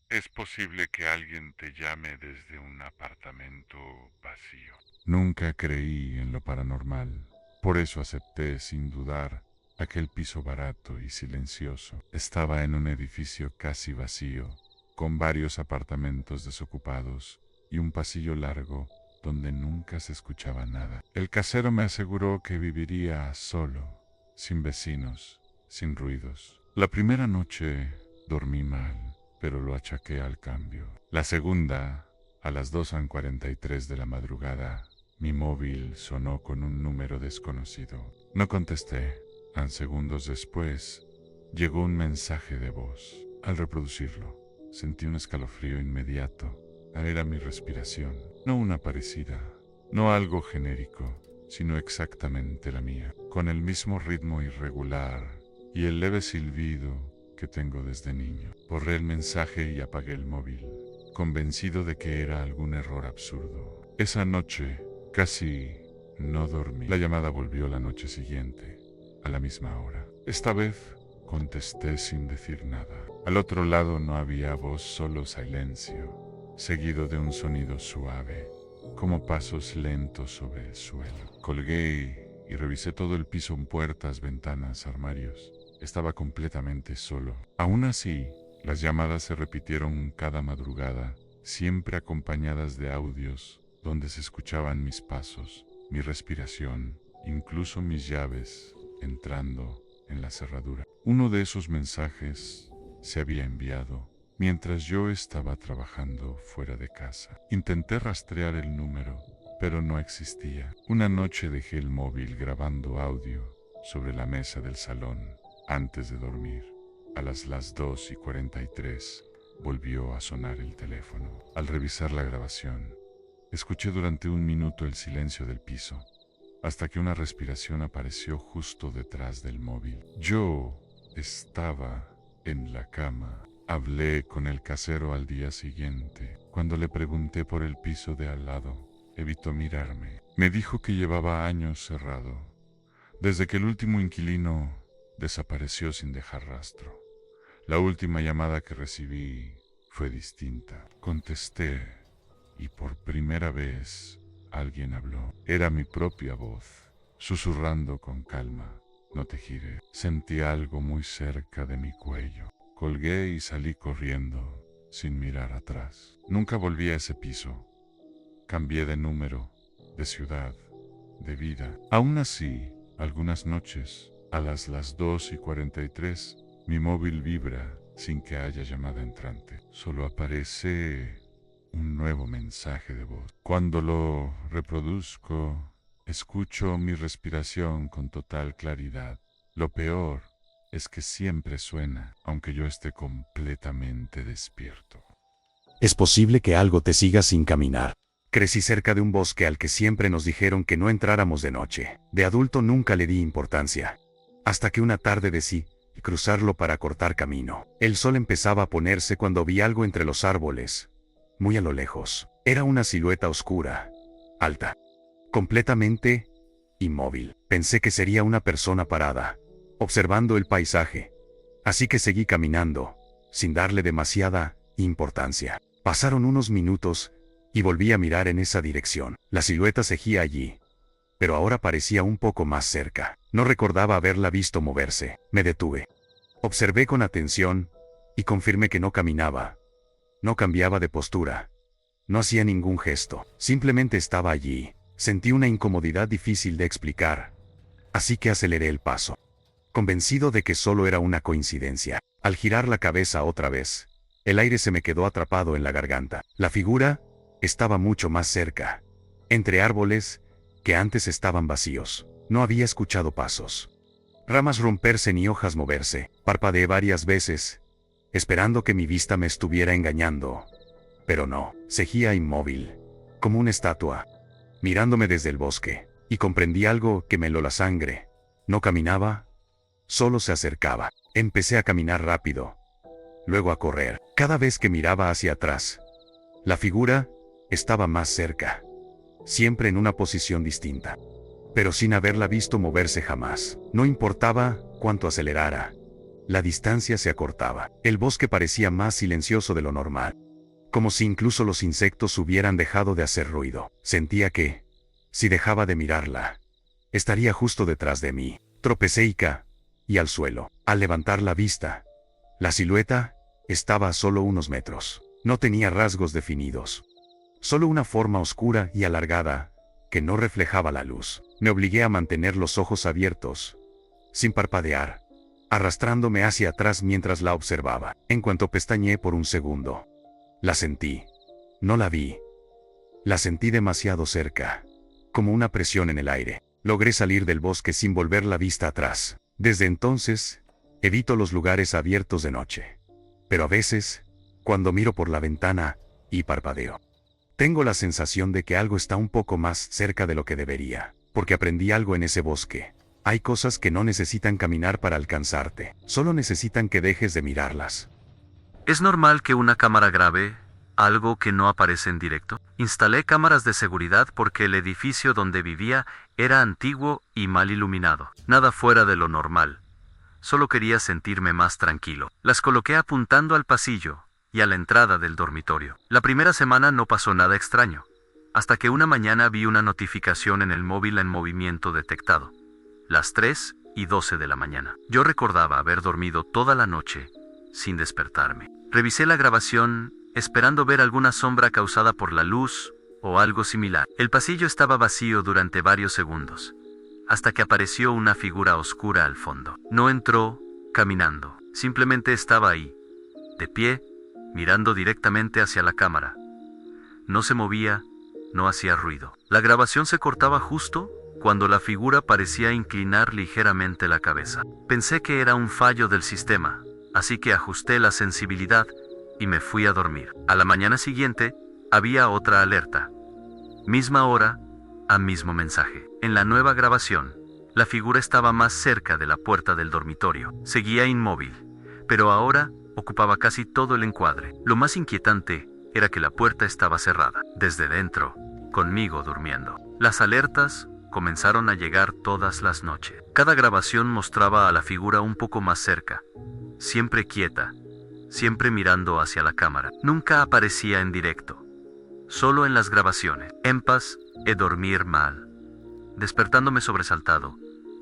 Es posible que alguien te llame desde un apartamento vacío. Nunca creí en lo paranormal. Por eso acepté sin dudar aquel piso barato y silencioso. Estaba en un edificio casi vacío, con varios apartamentos desocupados y un pasillo largo donde nunca se escuchaba nada. El casero me aseguró que viviría solo, sin vecinos, sin ruidos. La primera noche dormí mal, pero lo achaqué al cambio. La segunda, a las 2:43 de la madrugada, mi móvil sonó con un número desconocido. No contesté. Segundos después, llegó un mensaje de voz. Al reproducirlo, sentí un escalofrío inmediato. Era mi respiración, no una parecida, no algo genérico, sino exactamente la mía, con el mismo ritmo irregular y el leve silbido que tengo desde niño. Borré el mensaje y apagué el móvil, convencido de que era algún error absurdo. Esa noche casi no dormí. La llamada volvió la noche siguiente, a la misma hora. Esta vez contesté sin decir nada. Al otro lado no había voz, solo silencio, seguido de un sonido suave, como pasos lentos sobre el suelo. Colgué y revisé todo el piso, puertas, ventanas, armarios. Estaba completamente solo. Aún así, las llamadas se repitieron cada madrugada, siempre acompañadas de audios donde se escuchaban mis pasos, mi respiración, incluso mis llaves entrando en la cerradura. Uno de esos mensajes se había enviado mientras yo estaba trabajando fuera de casa. Intenté rastrear el número, pero no existía. Una noche dejé el móvil grabando audio sobre la mesa del salón antes de dormir. A las 2:43 volvió a sonar el teléfono. Al revisar la grabación, escuché durante un minuto el silencio del piso, hasta que una respiración apareció justo detrás del móvil. Yo estaba en la cama. Hablé con el casero al día siguiente. Cuando le pregunté por el piso de al lado, evitó mirarme. Me dijo que llevaba años cerrado, desde que el último inquilino desapareció sin dejar rastro. La última llamada que recibí fue distinta. Contesté y por primera vez alguien habló. Era mi propia voz, susurrando con calma. No te gires. Sentí algo muy cerca de mi cuello. Colgué y salí corriendo, sin mirar atrás. Nunca volví a ese piso. Cambié de número, de ciudad, de vida. Aún así, algunas noches, a las 2:43, mi móvil vibra sin que haya llamada entrante. Solo aparece un nuevo mensaje de voz. Cuando lo reproduzco, escucho mi respiración con total claridad. Lo peor es que siempre suena, aunque yo esté completamente despierto. Es posible que algo te siga sin caminar. Crecí cerca de un bosque al que siempre nos dijeron que no entráramos de noche. De adulto nunca le di importancia. Hasta que una tarde decidí cruzarlo para cortar camino. El sol empezaba a ponerse cuando vi algo entre los árboles. Muy a lo lejos. Era una silueta oscura, alta, completamente inmóvil. Pensé que sería una persona parada, observando el paisaje. Así que seguí caminando, sin darle demasiada importancia. Pasaron unos minutos y volví a mirar en esa dirección. La silueta seguía allí, pero ahora parecía un poco más cerca. No recordaba haberla visto moverse. Me detuve. Observé con atención y confirmé que no caminaba. No cambiaba de postura. No hacía ningún gesto. Simplemente estaba allí. Sentí una incomodidad difícil de explicar. Así que aceleré el paso, convencido de que solo era una coincidencia. Al girar la cabeza otra vez, el aire se me quedó atrapado en la garganta. La figura estaba mucho más cerca, entre árboles que antes estaban vacíos. No había escuchado pasos, ramas romperse ni hojas moverse. Parpadeé varias veces, esperando que mi vista me estuviera engañando. Pero no, seguía inmóvil, como una estatua, mirándome desde el bosque. Y comprendí algo que me heló la sangre. No caminaba, solo se acercaba. Empecé a caminar rápido, luego a correr. Cada vez que miraba hacia atrás, la figura estaba más cerca, siempre en una posición distinta, pero sin haberla visto moverse jamás. No importaba cuánto acelerara, La distancia se acortaba. El bosque parecía más silencioso de lo normal. Como si incluso los insectos hubieran dejado de hacer ruido. Sentía que, si dejaba de mirarla, estaría justo detrás de mí. Tropecé y caí al suelo. Al levantar la vista, la silueta estaba a solo unos metros. No tenía rasgos definidos. Solo una forma oscura y alargada, que no reflejaba la luz. Me obligué a mantener los ojos abiertos, sin parpadear, arrastrándome hacia atrás mientras la observaba. En cuanto pestañeé por un segundo, la sentí. No la vi. La sentí demasiado cerca, como una presión en el aire. Logré salir del bosque sin volver la vista atrás. Desde entonces, evito los lugares abiertos de noche. Pero a veces, cuando miro por la ventana y parpadeo, tengo la sensación de que algo está un poco más cerca de lo que debería, porque aprendí algo en ese bosque. Hay cosas que no necesitan caminar para alcanzarte, solo necesitan que dejes de mirarlas. ¿Es normal que una cámara grabe algo que no aparece en directo? Instalé cámaras de seguridad porque el edificio donde vivía era antiguo y mal iluminado. Nada fuera de lo normal. Solo quería sentirme más tranquilo. Las coloqué apuntando al pasillo y a la entrada del dormitorio. La primera semana no pasó nada extraño, hasta que una mañana vi una notificación en el móvil en movimiento detectado. Las 3:12 de la mañana. Yo recordaba haber dormido toda la noche sin despertarme. Revisé la grabación, esperando ver alguna sombra causada por la luz o algo similar. El pasillo estaba vacío durante varios segundos, hasta que apareció una figura oscura al fondo. No entró caminando, simplemente estaba ahí, de pie, mirando directamente hacia la cámara. No se movía, no hacía ruido. La grabación se cortaba justo cuando la figura parecía inclinar ligeramente la cabeza. Pensé que era un fallo del sistema, así que ajusté la sensibilidad y me fui a dormir. A la mañana siguiente, había otra alerta. Misma hora, a mismo mensaje. En la nueva grabación, la figura estaba más cerca de la puerta del dormitorio. Seguía inmóvil, pero ahora ocupaba casi todo el encuadre. Lo más inquietante era que la puerta estaba cerrada, desde dentro, conmigo durmiendo. Las alertas comenzaron a llegar todas las noches. Cada grabación mostraba a la figura un poco más cerca, siempre quieta, siempre mirando hacia la cámara. Nunca aparecía en directo, solo en las grabaciones. En paz, dormir mal, despertándome sobresaltado,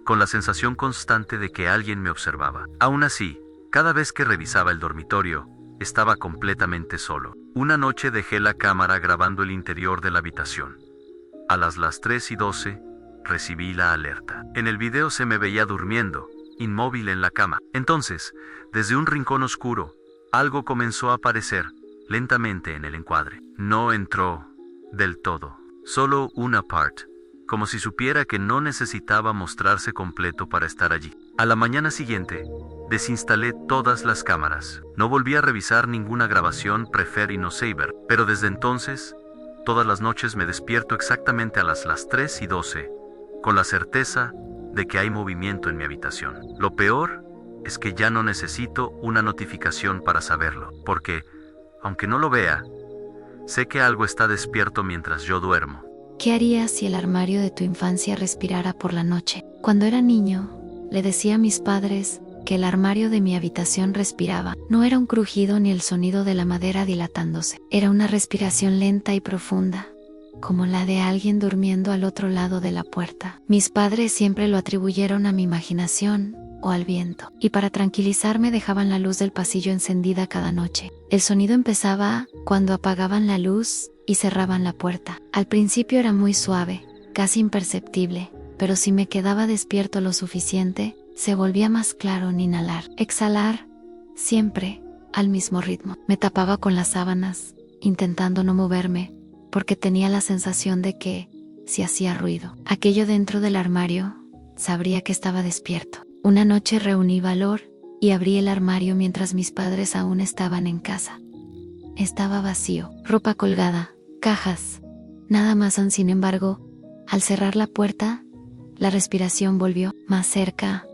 con la sensación constante de que alguien me observaba. Aún así, cada vez que revisaba el dormitorio, estaba completamente solo. Una noche dejé la cámara grabando el interior de la habitación. A las 3:12, recibí la alerta. En el video se me veía durmiendo, inmóvil en la cama. Entonces, desde un rincón oscuro, algo comenzó a aparecer, lentamente en el encuadre. No entró del todo, solo una parte, como si supiera que no necesitaba mostrarse completo para estar allí. A la mañana siguiente, desinstalé todas las cámaras. No volví a revisar ninguna grabación Prefer InnoSaber, pero desde entonces, todas las noches me despierto exactamente a las 3:12, con la certeza de que hay movimiento en mi habitación. Lo peor es que ya no necesito una notificación para saberlo, porque, aunque no lo vea, sé que algo está despierto mientras yo duermo. ¿Qué harías si el armario de tu infancia respirara por la noche? Cuando era niño, le decía a mis padres que el armario de mi habitación respiraba. No era un crujido ni el sonido de la madera dilatándose. Era una respiración lenta y profunda, como la de alguien durmiendo al otro lado de la puerta. Mis padres siempre lo atribuyeron a mi imaginación o al viento, y para tranquilizarme dejaban la luz del pasillo encendida cada noche. El sonido empezaba cuando apagaban la luz y cerraban la puerta. Al principio era muy suave, casi imperceptible, pero si me quedaba despierto lo suficiente, se volvía más claro en inhalar, exhalar, siempre al mismo ritmo. Me tapaba con las sábanas, intentando no moverme, porque tenía la sensación de que, si hacía ruido, aquello dentro del armario sabría que estaba despierto. Una noche reuní valor y abrí el armario mientras mis padres aún estaban en casa. Estaba vacío, ropa colgada, cajas, nada más. Sin embargo, al cerrar la puerta, la respiración volvió más cerca,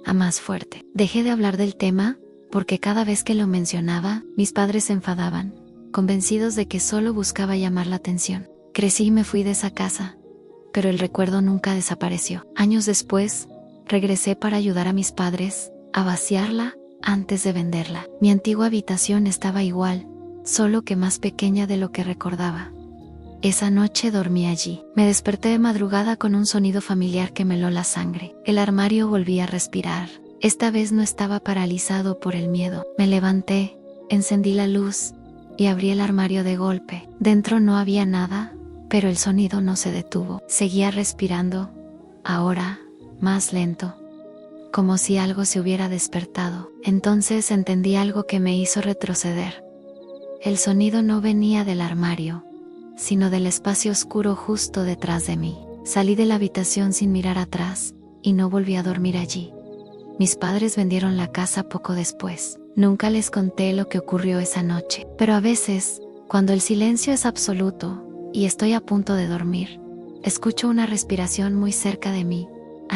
a más fuerte. Dejé de hablar del tema, porque cada vez que lo mencionaba, mis padres se enfadaban, convencidos de que solo buscaba llamar la atención. Crecí y me fui de esa casa, pero el recuerdo nunca desapareció. Años después, regresé para ayudar a mis padres a vaciarla, antes de venderla. Mi antigua habitación estaba igual, solo que más pequeña de lo que recordaba. Esa noche dormí allí. Me desperté de madrugada con un sonido familiar que me heló la sangre. El armario volvía a respirar. Esta vez no estaba paralizado por el miedo. Me levanté, encendí la luz y abrí el armario de golpe. Dentro no había nada, pero el sonido no se detuvo. Seguía respirando, ahora más lento, como si algo se hubiera despertado. Entonces entendí algo que me hizo retroceder. El sonido no venía del armario, sino del espacio oscuro justo detrás de mí. Salí de la habitación sin mirar atrás y no volví a dormir allí. Mis padres vendieron la casa poco después. Nunca les conté lo que ocurrió esa noche, pero a veces, cuando el silencio es absoluto y estoy a punto de dormir, escucho una respiración muy cerca de mí.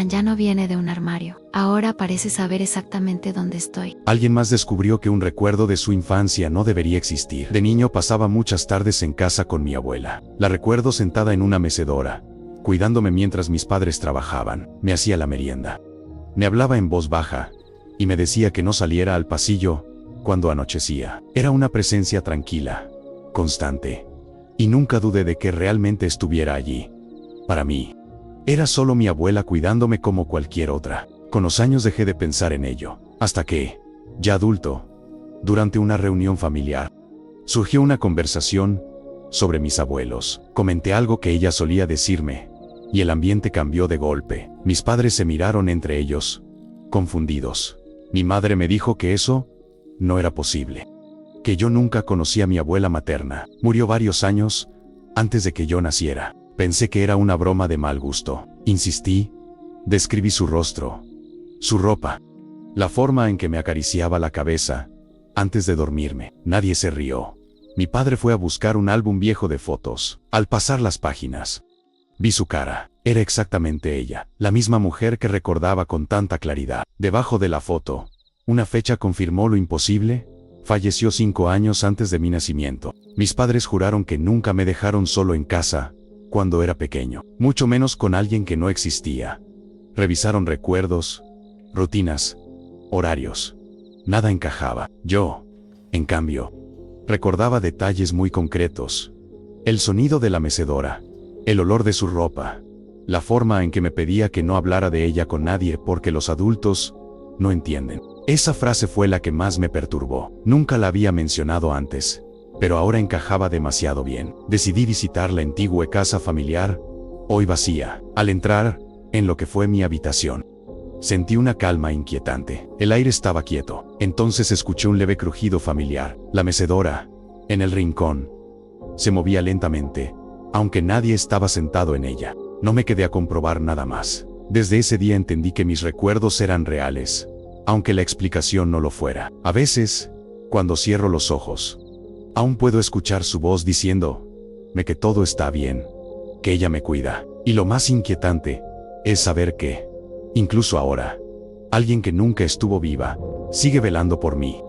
Ya no viene de un armario. Ahora parece saber exactamente dónde estoy. Alguien más descubrió que un recuerdo de su infancia no debería existir. De niño pasaba muchas tardes en casa con mi abuela. La recuerdo sentada en una mecedora, cuidándome mientras mis padres trabajaban. Me hacía la merienda. Me hablaba en voz baja y me decía que no saliera al pasillo cuando anochecía. Era una presencia tranquila, constante, y nunca dudé de que realmente estuviera allí. Para mí, era solo mi abuela cuidándome como cualquier otra. Con los años dejé de pensar en ello, hasta que, ya adulto, durante una reunión familiar, surgió una conversación sobre mis abuelos. Comenté algo que ella solía decirme, y el ambiente cambió de golpe. Mis padres se miraron entre ellos, confundidos. Mi madre me dijo que eso no era posible, que yo nunca conocí a mi abuela materna. Murió varios años antes de que yo naciera. Pensé que era una broma de mal gusto. Insistí, describí su rostro, su ropa, la forma en que me acariciaba la cabeza antes de dormirme. Nadie se rió. Mi padre fue a buscar un álbum viejo de fotos. Al pasar las páginas, vi su cara. Era exactamente ella, la misma mujer que recordaba con tanta claridad. Debajo de la foto, una fecha confirmó lo imposible. Falleció 5 años antes de mi nacimiento. Mis padres juraron que nunca me dejaron solo en casa cuando era pequeño, mucho menos con alguien que no existía. Revisaron recuerdos, rutinas, horarios. Nada encajaba. Yo, en cambio, recordaba detalles muy concretos. El sonido de la mecedora, el olor de su ropa, la forma en que me pedía que no hablara de ella con nadie porque los adultos no entienden. Esa frase fue la que más me perturbó. Nunca la había mencionado antes, pero ahora encajaba demasiado bien. Decidí visitar la antigua casa familiar, hoy vacía. Al entrar en lo que fue mi habitación, sentí una calma inquietante. El aire estaba quieto. Entonces escuché un leve crujido familiar. La mecedora, en el rincón, se movía lentamente, aunque nadie estaba sentado en ella. No me quedé a comprobar nada más. Desde ese día entendí que mis recuerdos eran reales, aunque la explicación no lo fuera. A veces, cuando cierro los ojos, aún puedo escuchar su voz diciéndome que todo está bien, que ella me cuida. Y lo más inquietante es saber que, incluso ahora, alguien que nunca estuvo viva, sigue velando por mí.